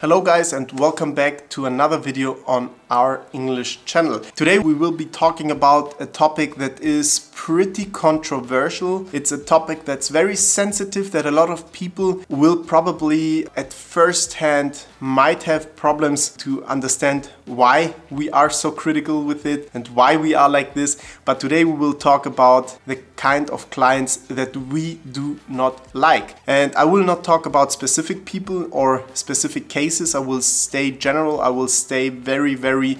Hello guys and welcome back to another video on our English channel. Today we will be talking about a topic that is pretty controversial. It's a topic that's very sensitive that a lot of people will probably at first hand might have problems to understand why we are so critical with it and why we are like this. But today we will talk about the kind of clients that we do not like. And I will not talk about specific people or specific cases. I will stay general. I will stay very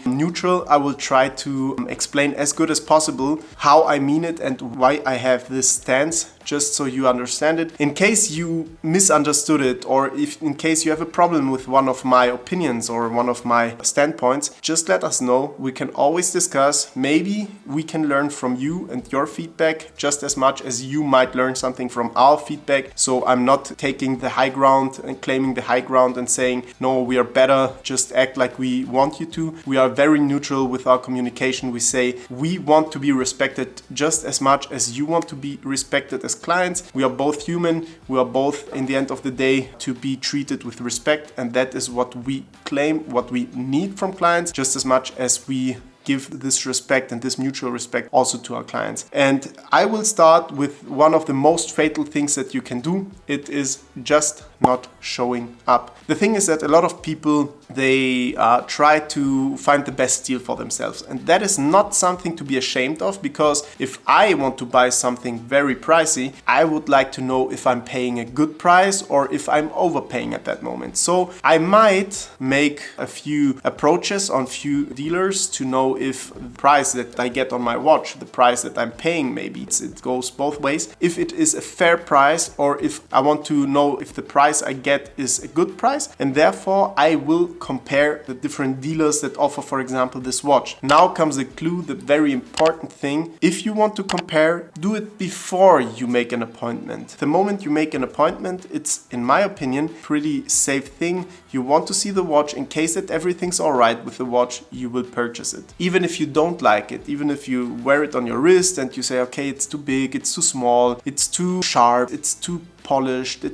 neutral. I will try to explain as good as possible how I mean it and why I have this stance, just so you understand it. In case you misunderstood it, or if in case you have a problem with one of my opinions or one of my standpoints, just let us know. We can always discuss. Maybe we can learn from you and your feedback just as much as you might learn something from our feedback. So I'm not taking the high ground and claiming the high ground and saying, no, we are better, just act like we want you to. We are very neutral with our communication. We say we want to be respected just as much as you want to be respected as clients. We are both human. We are both, in the end of the day, to be treated with respect, and that is what we claim, what we need from clients, just as much as we give this respect and this mutual respect also to our clients. And I will start with one of the most fatal things that you can do. It is just not showing up. The thing is that a lot of people, they try to find the best deal for themselves. And that is not something to be ashamed of, because if I want to buy something very pricey, I would like to know if I'm paying a good price or if I'm overpaying at that moment. So I might make a few approaches on few dealers to know if the price that I get on my watch, the price that I'm paying, maybe it goes both ways, if it is a fair price, or if I want to know if the price I get is a good price, and therefore I will compare the different dealers that offer, for example, this watch. Now comes the clue, the very important thing. If you want to compare, do it before you make an appointment. The moment you make an appointment, it's, in my opinion, pretty safe thing. You want to see the watch. In case that everything's all right with the watch, you will purchase it. Even if you don't like it, even if you wear it on your wrist and you say, okay, it's too big, it's too small, it's too sharp, it's too polished,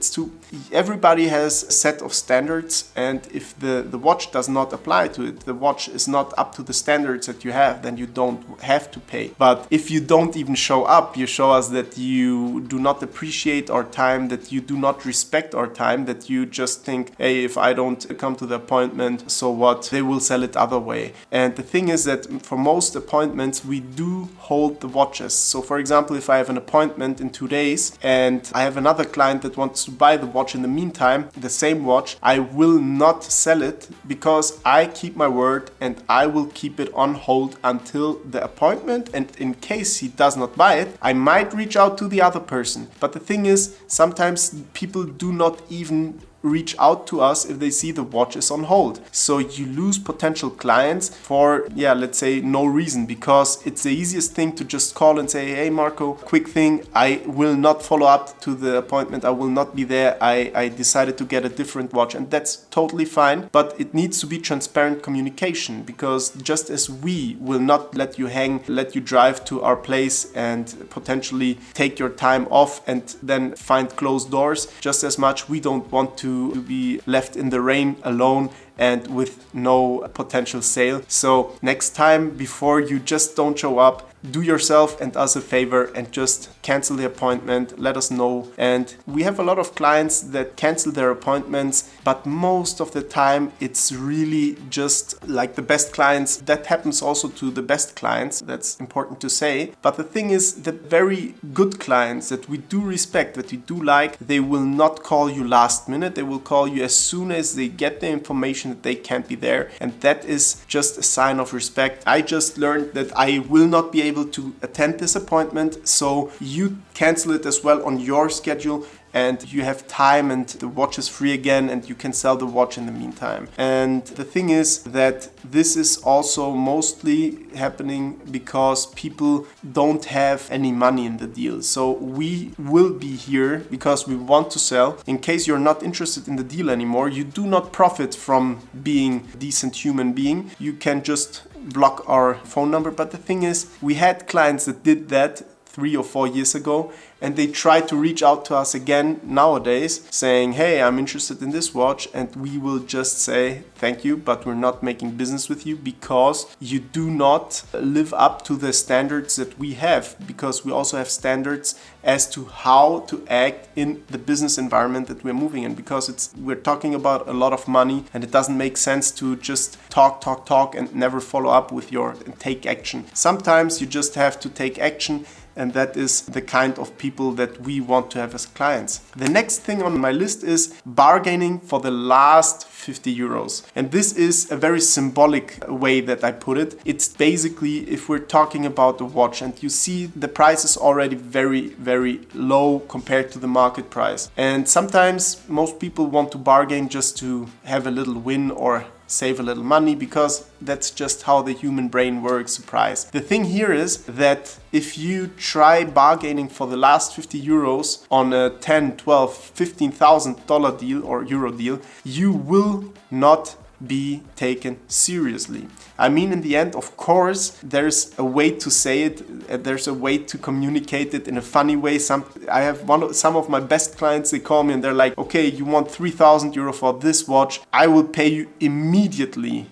everybody has a set of standards, and if the watch does not apply to it, the watch is not up to the standards that you have, then you don't have to pay. But if you don't even show up, you show us that you do not appreciate our time, that you do not respect our time, that you just think, hey, if I don't come to the appointment, so what? They will sell it other way. And the thing is that for most appointments, we do hold the watches. So for example, if I have an appointment in 2 days and I have another client that wants to buy the watch in the meantime, the same watch, I will not sell it, because I keep my word and I will keep it on hold until the appointment. And in case he does not buy it, I might reach out to the other person. But the thing is, sometimes people do not even reach out to us if they see the watch is on hold. So you lose potential clients for, let's say no reason, because it's the easiest thing to just call and say, hey Marco, quick thing, I will not follow up to the appointment, I will not be there, I decided to get a different watch, and that's totally fine. But it needs to be transparent communication, because just as we will not let you hang, let you drive to our place and potentially take your time off and then find closed doors, just as much we don't want to be left in the rain alone and with no potential sale. So next time, before you just don't show up, do yourself and us a favor and just cancel the appointment. Let us know. And we have a lot of clients that cancel their appointments, but most of the time it's really just like the best clients. That happens also to the best clients. That's important to say. But the thing is, the very good clients that we do respect, that we do like, they will not call you last minute. They will call you as soon as they get the information that they can't be there. And that is just a sign of respect. I just learned that I will not be able to attend this appointment, so you cancel it as well on your schedule, and you have time and the watch is free again and you can sell the watch in the meantime. And the thing is that this is also mostly happening because people don't have any money in the deal. So we will be here because we want to sell. In case you're not interested in the deal anymore, you do not profit from being a decent human being. You can just block our phone number. But the thing is, we had clients that did that 3 or 4 years ago, and they try to reach out to us again nowadays saying, hey, I'm interested in this watch, and we will just say thank you, but we're not making business with you because you do not live up to the standards that we have, because we also have standards as to how to act in the business environment that we're moving in, because we're talking about a lot of money, and it doesn't make sense to just talk and never follow up with and take action. Sometimes you just have to take action, and that is the kind of people that we want to have as clients. The next thing on my list is bargaining for the last 50 euros. And this is a very symbolic way that I put it. It's basically, if we're talking about a watch and you see the price is already very, very low compared to the market price. And sometimes most people want to bargain just to have a little win or save a little money, because that's just how the human brain works, surprise. The thing here is that if you try bargaining for the last 50 euros on a 10, 12, $15,000 deal or euro deal, you will not be taken seriously. I mean, in the end, of course, there's a way to say it, there's a way to communicate it in a funny way. Some of my best clients, they call me and they're like, okay, you want 3,000 euro for this watch, I will pay you immediately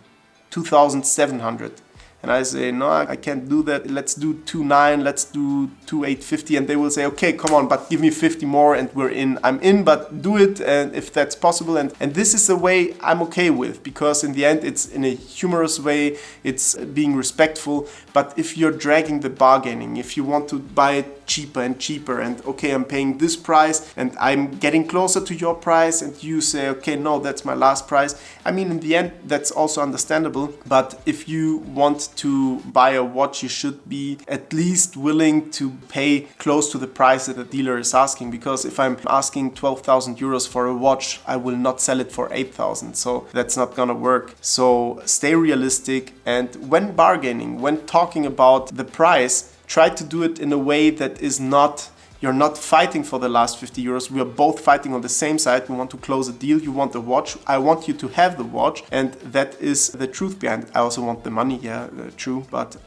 2,700. And I say, no, I can't do that. Let's do 2,900, let's do 2,850. And they will say, okay, come on, but give me 50 more and we're in. I'm in, but do it, and if that's possible. And this is a way I'm okay with, because in the end, it's in a humorous way, it's being respectful. But if you're dragging the bargaining, if you want to buy it cheaper and cheaper, and okay, I'm paying this price and I'm getting closer to your price, and you say, okay, no, that's my last price. I mean, in the end, that's also understandable. But if you want to buy a watch, you should be at least willing to pay close to the price that the dealer is asking, because if I'm asking 12,000 euros for a watch, I will not sell it for 8,000, so that's not gonna work. So stay realistic, and when bargaining, when talking about the price, try to do it in a way that is not, you're not fighting for the last 50 euros. We are both fighting on the same side. We want to close a deal. You want the watch. I want you to have the watch. And that is the truth behind it. I also want the money. Yeah, true. But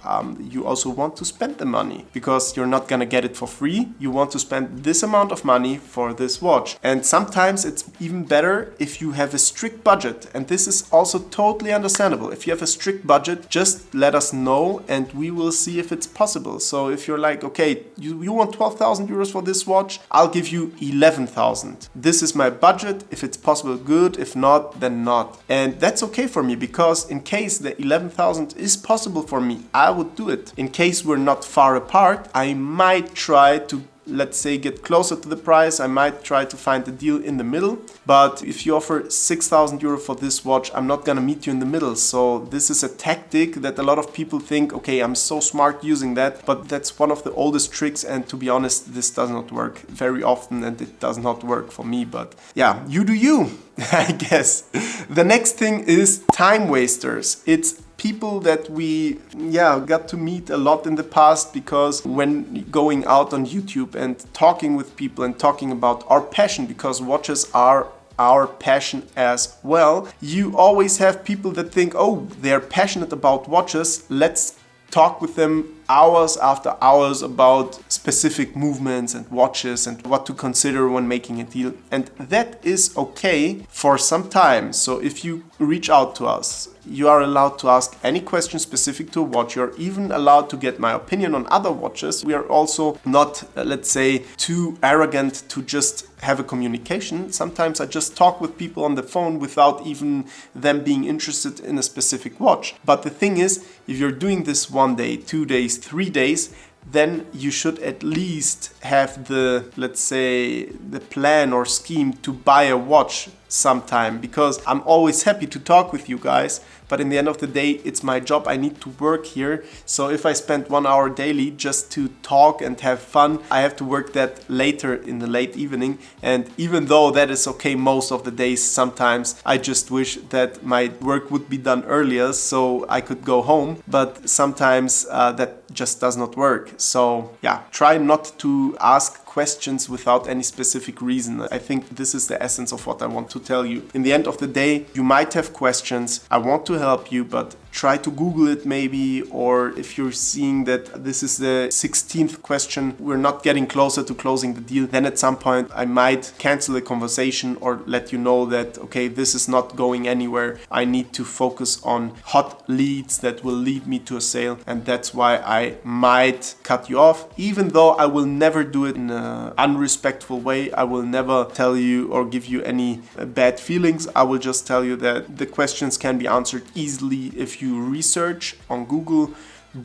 you also want to spend the money, because you're not going to get it for free. You want to spend this amount of money for this watch. And sometimes it's even better if you have a strict budget. And this is also totally understandable. If you have a strict budget, just let us know and we will see if it's possible. So if you're like, okay, you want 12,000 euros for this watch, I'll give you 11,000. This is my budget. If it's possible, good. If not, then not. And that's okay for me, because in case the 11,000 is possible for me, I would do it. In case we're not far apart, I might try to, let's say, get closer to the price. I might try to find a deal in the middle. But if you offer 6,000 euro for this watch, I'm not gonna meet you in the middle. So this is a tactic that a lot of people think, okay, I'm so smart using that. But that's one of the oldest tricks. And to be honest, this does not work very often, and it does not work for me. But yeah, you do you, I guess. The next thing is time wasters. It's people that we got to meet a lot in the past, because when going out on YouTube and talking with people and talking about our passion, because watches are our passion as well, you always have people that think, oh, they're passionate about watches, let's talk with them hours after hours about specific movements and watches and what to consider when making a deal. And that is okay for some time. So if you reach out to us, you are allowed to ask any question specific to a watch. You're even allowed to get my opinion on other watches. We are also not, let's say, too arrogant to just have a communication. Sometimes I just talk with people on the phone without even them being interested in a specific watch. But the thing is, if you're doing this 1 day, 2 days, 3 days, then you should at least have the, let's say, the plan or scheme to buy a watch sometime, because I'm always happy to talk with you guys, but in the end of the day, it's my job. I need to work here. So if I spend 1 hour daily just to talk and have fun, I have to work that later in the late evening. And even though that is okay most of the days, sometimes I just wish that my work would be done earlier so I could go home. But sometimes that just does not work. So yeah, try not to ask questions without any specific reason. I think this is the essence of what I want to tell you. In the end of the day, you might have questions. I want to help you, but try to Google it maybe, or if you're seeing that this is the 16th question, we're not getting closer to closing the deal, then at some point I might cancel the conversation or let you know that, okay, this is not going anywhere. I need to focus on hot leads that will lead me to a sale, and that's why I might cut you off, even though I will never do it in an unrespectful way. I will never tell you or give you any bad feelings. I will just tell you that the questions can be answered easily if you research on Google.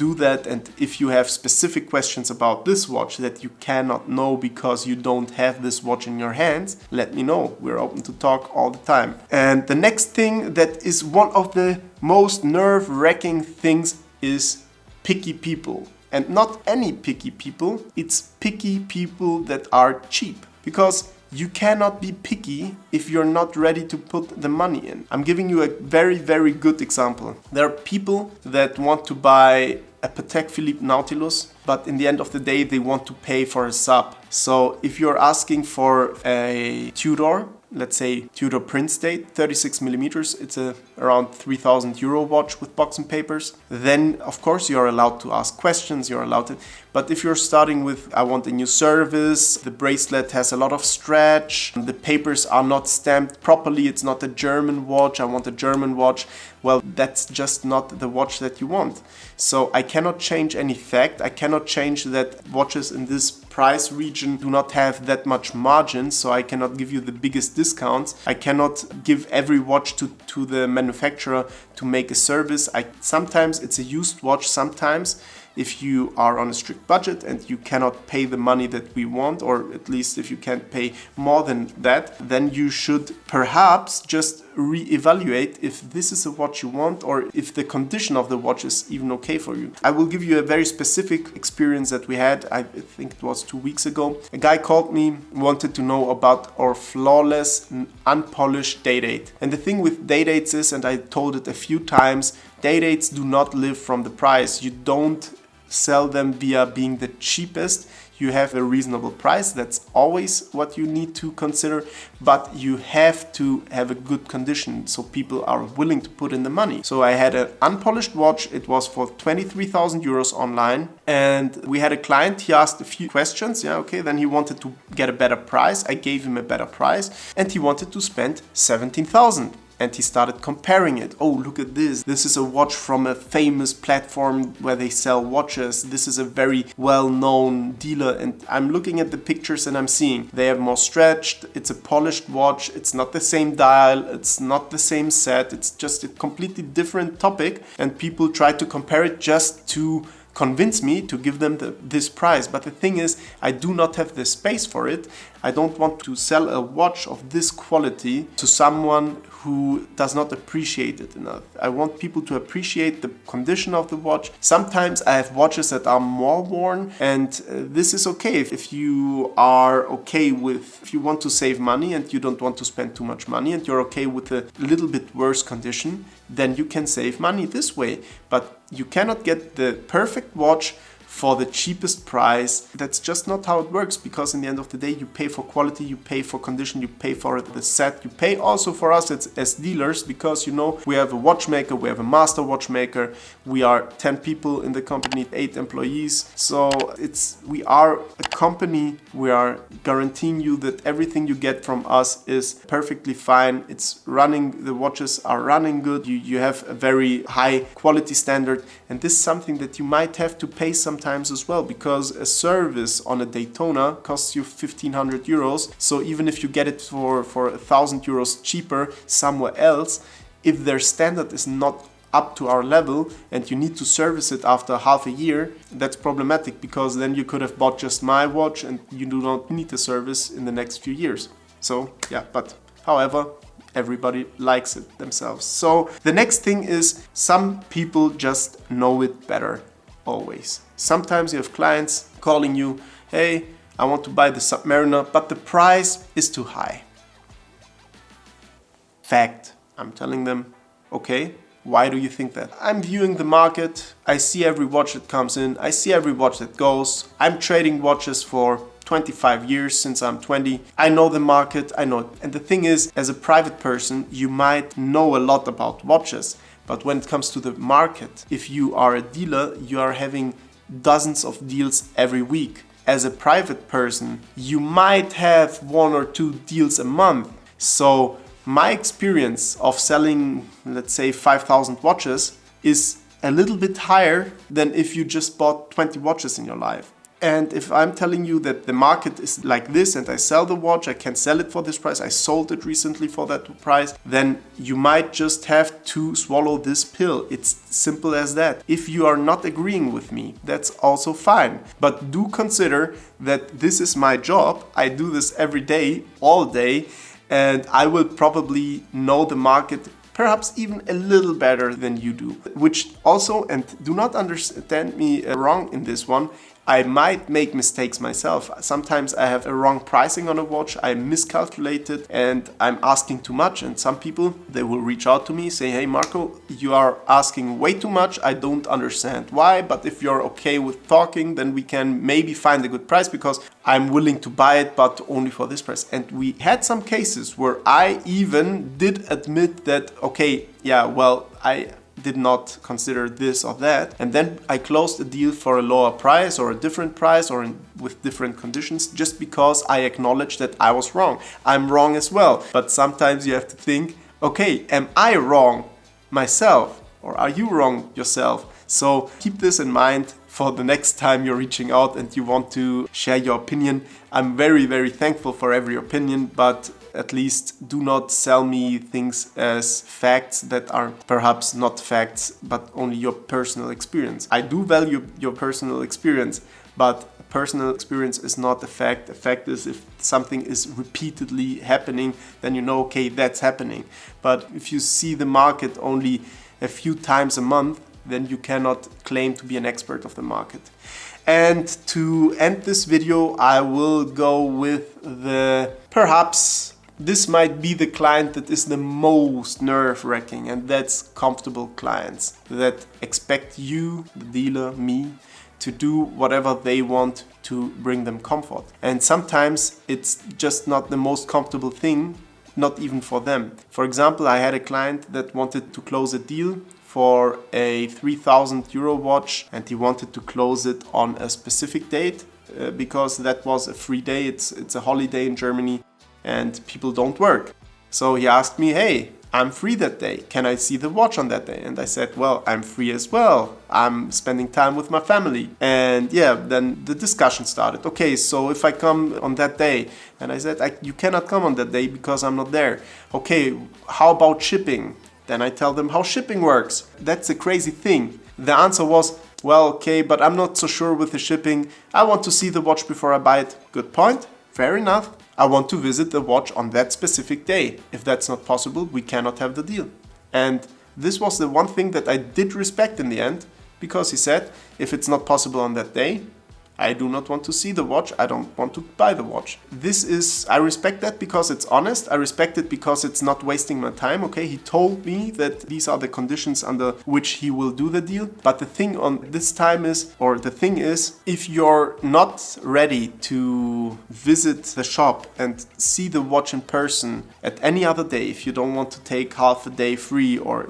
Do that, and if you have specific questions about this watch that you cannot know because you don't have this watch in your hands, let me know. We're open to talk all the time. And the next thing that is one of the most nerve-wracking things is picky people. And not any picky people, it's picky people that are cheap. Because you cannot be picky if you're not ready to put the money in. I'm giving you a very, very good example. There are people that want to buy a Patek Philippe Nautilus, but in the end of the day, they want to pay for a sub. So if you're asking for a Tudor, let's say Tudor Prince Date, 36 millimeters, it's a around 3,000 euro watch with box and papers, then of course you're allowed to ask questions, you're allowed to. But if you're starting with, I want a new service, the bracelet has a lot of stretch, the papers are not stamped properly, it's not a German watch, I want a German watch, well, that's just not the watch that you want. So I cannot change any fact, I cannot change that watches in this price region do not have that much margin, so I cannot give you the biggest discounts. I cannot give every watch to the manufacturer to make a service. Sometimes it's a used watch, sometimes if you are on a strict budget and you cannot pay the money that we want, or at least if you can't pay more than that, then you should perhaps just re-evaluate if this is a watch you want or if the condition of the watch is even okay for you. I will give you a very specific experience that we had, I think it was 2 weeks ago. A guy called me, wanted to know about our flawless, unpolished day date. And the thing with day dates is, and I told it a few times, day dates do not live from the price. You don't sell them via being the cheapest. You have a reasonable price, that's always what you need to consider, but you have to have a good condition so people are willing to put in the money. So I had an unpolished watch, it was for 23,000 euros online, and we had a client, he asked a few questions, then he wanted to get a better price, I gave him a better price, and he wanted to spend 17,000. And he started comparing it. Oh, look at this. This is a watch from a famous platform where they sell watches. This is a very well-known dealer. And I'm looking at the pictures and I'm seeing they have more stretched. It's a polished watch. It's not the same dial. It's not the same set. It's just a completely different topic. And people try to compare it just to convince me to give them this price. But the thing is, I do not have the space for it. I don't want to sell a watch of this quality to someone who does not appreciate it enough. I want people to appreciate the condition of the watch. Sometimes I have watches that are more worn, and this is okay. If you are okay with, if you want to save money and you don't want to spend too much money and you're okay with a little bit worse condition, then you can save money this way. But you cannot get the perfect watch for the cheapest price. That's just not how it works, because in the end of the day you pay for quality, you pay for condition, you pay for the set, you pay also for us as dealers, because we have a watchmaker, we have a master watchmaker, we are 10 people in the company, 8 employees, so we are a company. We are guaranteeing you that everything you get from us is perfectly fine. It's running, the watches are running good, you have a very high quality standard, and this is something that you might have to pay sometimes as well, because a service on a Daytona costs you 1,500 euros. So even if you get it for 1,000 euros cheaper somewhere else, if their standard is not up to our level and you need to service it after half a year, that's problematic, because then you could have bought just my watch and you do not need the service in the next few years. So yeah, but however, everybody likes it themselves. So the next thing is, some people just know it better. Always. Sometimes you have clients calling you, hey, I want to buy the Submariner, but the price is too high. Fact. I'm telling them, okay, why do you think that? I'm viewing the market, I see every watch that comes in, I see every watch that goes, I'm trading watches for 25 years, since I'm 20. I know the market, I know it. And the thing is, as a private person, you might know a lot about watches. But when it comes to the market, if you are a dealer, you are having dozens of deals every week. As a private person, you might have 1 or 2 deals a month. So my experience of selling, let's say, 5,000 watches is a little bit higher than if you just bought 20 watches in your life. And if I'm telling you that the market is like this and I sell the watch, I can sell it for this price, I sold it recently for that price, then you might just have to swallow this pill. It's simple as that. If you are not agreeing with me, that's also fine. But do consider that this is my job. I do this every day, all day, and I will probably know the market perhaps even a little better than you do. Which also, and do not understand me wrong in this one, I might make mistakes myself. Sometimes I have a wrong pricing on a watch, I miscalculated and I'm asking too much, and some people, they will reach out to me, say, hey Marco, you are asking way too much, I don't understand why, but if you're okay with talking, then we can maybe find a good price, because I'm willing to buy it, but only for this price. And we had some cases where I even did admit that, okay, yeah, well, I did not consider this or that, and then I closed a deal for a lower price or a different price or with different conditions, just because I acknowledged that I was wrong. I'm wrong as well, but sometimes you have to think, okay, am I wrong myself or are you wrong yourself? So keep this in mind for the next time you're reaching out and you want to share your opinion. I'm very, very thankful for every opinion, but at least do not sell me things as facts that are perhaps not facts, but only your personal experience. I do value your personal experience, but personal experience is not a fact. A fact is if something is repeatedly happening, then you know, okay, that's happening. But if you see the market only a few times a month, then you cannot claim to be an expert of the market. And to end this video, I will go with perhaps this might be the client that is the most nerve-wracking, and that's comfortable clients that expect you, the dealer, me, to do whatever they want to bring them comfort. And sometimes it's just not the most comfortable thing, not even for them. For example, I had a client that wanted to close a deal for a 3,000 euro watch, and he wanted to close it on a specific date because that was a free day. It's a holiday in Germany and people don't work. So he asked me, hey, I'm free that day. Can I see the watch on that day? And I said, well, I'm free as well. I'm spending time with my family. And yeah, then the discussion started. Okay, so if I come on that day, and I said, you cannot come on that day because I'm not there. Okay, how about shipping? Then I tell them how shipping works. That's a crazy thing. The answer was, well, okay, but I'm not so sure with the shipping. I want to see the watch before I buy it. Good point. Fair enough. I want to visit the watch on that specific day. If that's not possible, we cannot have the deal. And this was the one thing that I did respect in the end, because he said, if it's not possible on that day, I do not want to see the watch, I don't want to buy the watch. I respect that because it's honest, I respect it because it's not wasting my time, okay? He told me that these are the conditions under which he will do the deal, but the thing is, if you're not ready to visit the shop and see the watch in person at any other day, if you don't want to take half a day free, or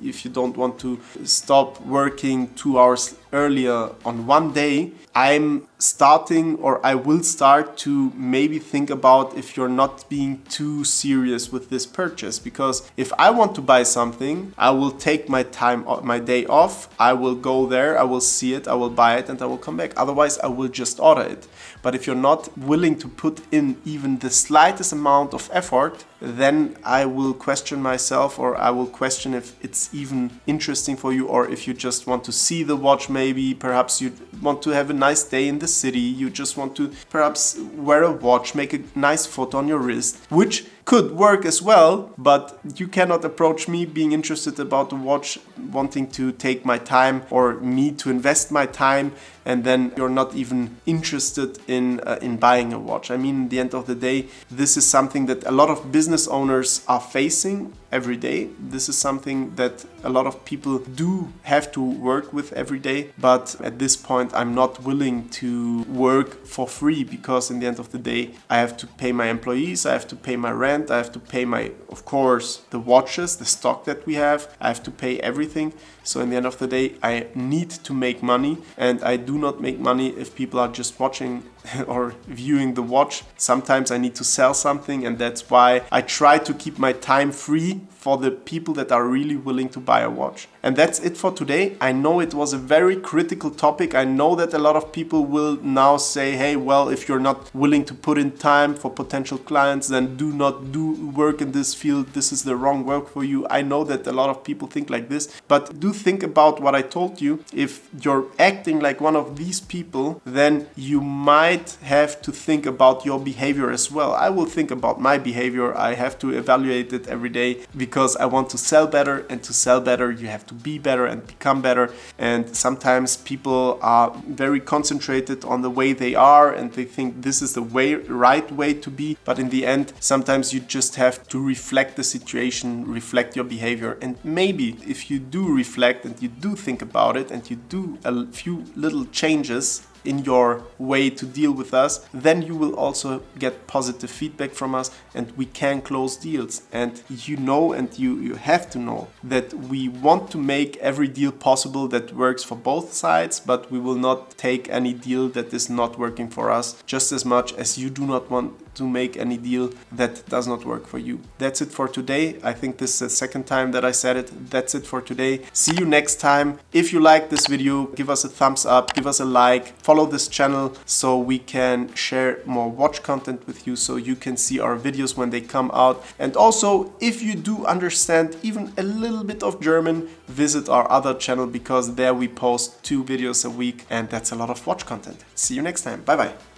if you don't want to stop working 2 hours earlier on one day, I will start to maybe think about if you're not being too serious with this purchase. Because if I want to buy something, I will take my day off, I will go there, I will see it, I will buy it, and I will come back. Otherwise, I will just order it. But if you're not willing to put in even the slightest amount of effort, then I will question myself, or I will question if it's even interesting for you, or if you just want to see the watch maybe, perhaps you want to have a nice day in the city, you just want to perhaps wear a watch, make a nice photo on your wrist, which could work as well, but you cannot approach me being interested about the watch, wanting to take my time, or me to invest my time, and then you're not even interested in buying a watch. I mean, at the end of the day, this is something that a lot of business owners are facing, every day. This is something that a lot of people do have to work with every day, but at this point I'm not willing to work for free, because in the end of the day I have to pay my employees, I have to pay my rent, I have to pay my, of course, the watches, the stock that we have, I have to pay everything. So in the end of the day I need to make money, and I do not make money if people are just watching or viewing the watch. Sometimes I need to sell something, and that's why I try to keep my time free for the people that are really willing to buy a watch. And that's it for today. I know it was a very critical topic. I know that a lot of people will now say, hey, well, if you're not willing to put in time for potential clients, then do not do work in this field. This is the wrong work for you. I know that a lot of people think like this, but do think about what I told you. If you're acting like one of these people, then you might have to think about your behavior as well. I will think about my behavior. I have to evaluate it every day, because I want to sell better, and to sell better you have to be better and become better. And sometimes people are very concentrated on the way they are, and they think this is the right way to be, but in the end sometimes you just have to reflect the situation, reflect your behavior. And maybe if you do reflect and you do think about it and you do a few little changes in your way to deal with us, then you will also get positive feedback from us, and we can close deals. And you know, and you have to know that we want to make every deal possible that works for both sides, but we will not take any deal that is not working for us, just as much as you do not want to make any deal that does not work for you. That's it for today. I think this is the second time that I said it. That's it for today. See you next time. If you like this video, give us a thumbs up, give us a like, follow this channel so we can share more watch content with you, so you can see our videos when they come out. And also, if you do understand even a little bit of German, visit our other channel, because there we post 2 videos a week, and that's a lot of watch content. See you next time. Bye bye.